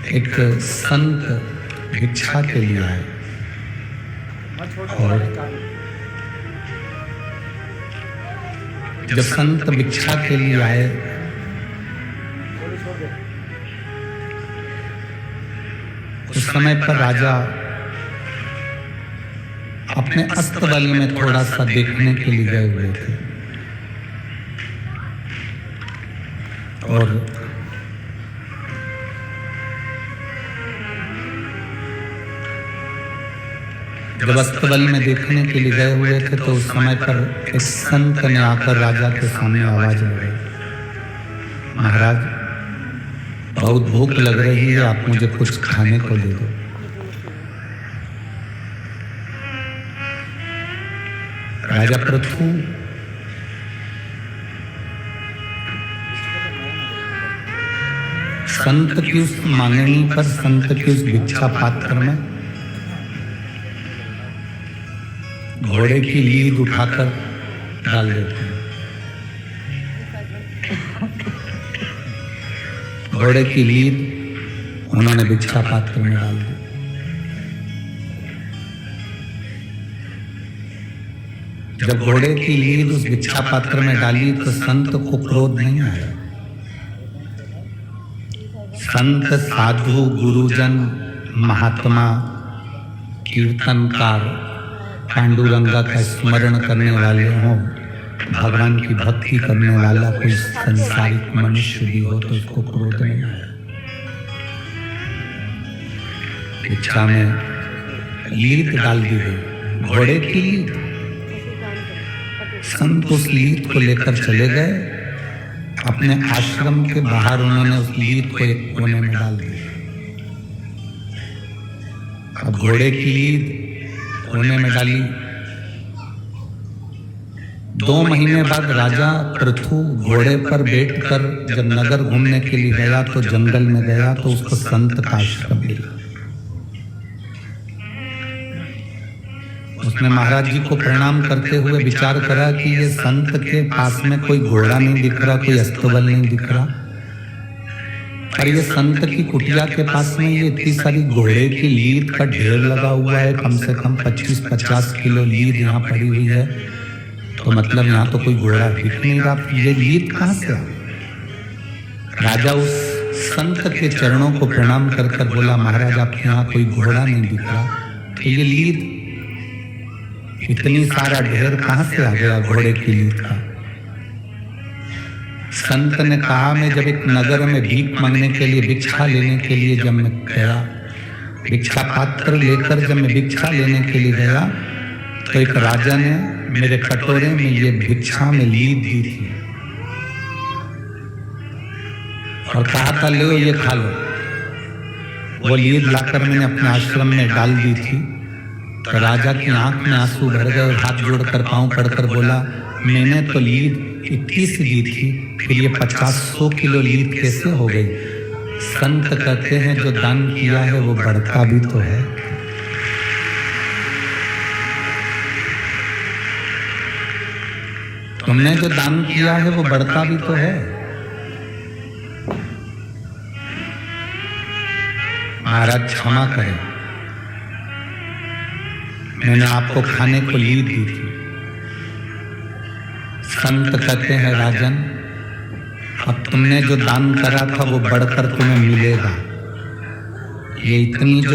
एक संत भिक्षा के लिए आए और जब संत भिक्षा के लिए आए उस समय पर राजा अपने अस्तबल में थोड़ा सा देखने के लिए गए हुए थे और जब अस्तबल में देखने के लिए गए हुए थे तो उस समय पर एक संत ने आकर राजा के सामने आवाज लगाई, महाराज बहुत भूख लग रही है, आप मुझे कुछ खाने को दे दो। राजा पृथु संत की उस मांगनी पर, संत की उस भिक्षा पात्र में घोड़े की लीद उठाकर डाल देते हैं। घोड़े की लीद उन्होंने भिक्षा पात्र में डाल दी। जब घोड़े की लीद उस भिक्षा पात्र में डाली तो संत को क्रोध नहीं आया। संत, साधु, गुरुजन, महात्मा, कीर्तनकार, पांडुरंगा का स्मरण करने वाले हों, भगवान की भक्ति करने वाला कोई संसारिक मनुष्य भी हो तो उसको क्रोध नहीं आया। भिक्षा में लीद डाल दी गई, घोड़े की लीद। संत उस लीद को लेकर चले गए, अपने आश्रम के बाहर उन्होंने उस लीद को एक कोने में डाल दिया। अब घोड़े की लीद कोने में डाली। 2 महीने बाद राजा पृथु घोड़े पर बैठकर जब नगर घूमने के लिए गया तो जंगल में गया तो उसको संत का आश्रम मिला। उसने महाराज जी को प्रणाम करते हुए विचार करा कि ये संत के पास में कोई घोड़ा नहीं दिख रहा, कोई अस्तबल नहीं दिख रहा, और ये संत की कुटिया के पास में ये इतनी सारी घोड़े की लीद का ढेर लगा हुआ है, कम से कम 25-50 किलो लीद यहाँ पड़ी हुई है, तो मतलब यहाँ तो कोई घोड़ा दिख नहीं रहा, ये लीद कहाँ से आ? राजा उस संत के चरणों को प्रणाम कर कर बोला, महाराज आपके यहाँ कोई घोड़ा नहीं दिख रहा, तो ये लीद इतनी सारा ढेर कहाँ से आ गया घोड़े की लीद का? संत ने कहा, मैं जब एक नगर में भीख मांगने के लिए, भिक्षा लेने के लिए जब मैं गया, भिक्षा पात्र लेकर जब मैं भिक्षा लेने के लिए गया तो एक राजा ने मेरे कटोरे में ये भिक्षा में लीद दी थी और कहा था लो ये खा लो। वो लीद लाकर मैंने अपने आश्रम में डाल दी थी तो राजा की आंख में आंसू भर गए और हाथ जोड़कर पांव पड़कर बोला, मैंने तो लीद इतनी सी दी थी, फिर ये 50-100 किलो लीद कैसे हो गई? संत कहते हैं जो दान किया है वो बढ़ता भी तो है। तुमने जो दान किया है वो बढ़ता भी तो है। महाराज क्षमा करें, मैंने आपको खाने को लीद दी थी। संत कहते हैं, राजन अब तुमने जो दान करा था वो बढ़कर तुम्हें मिलेगा। ये इतनी जो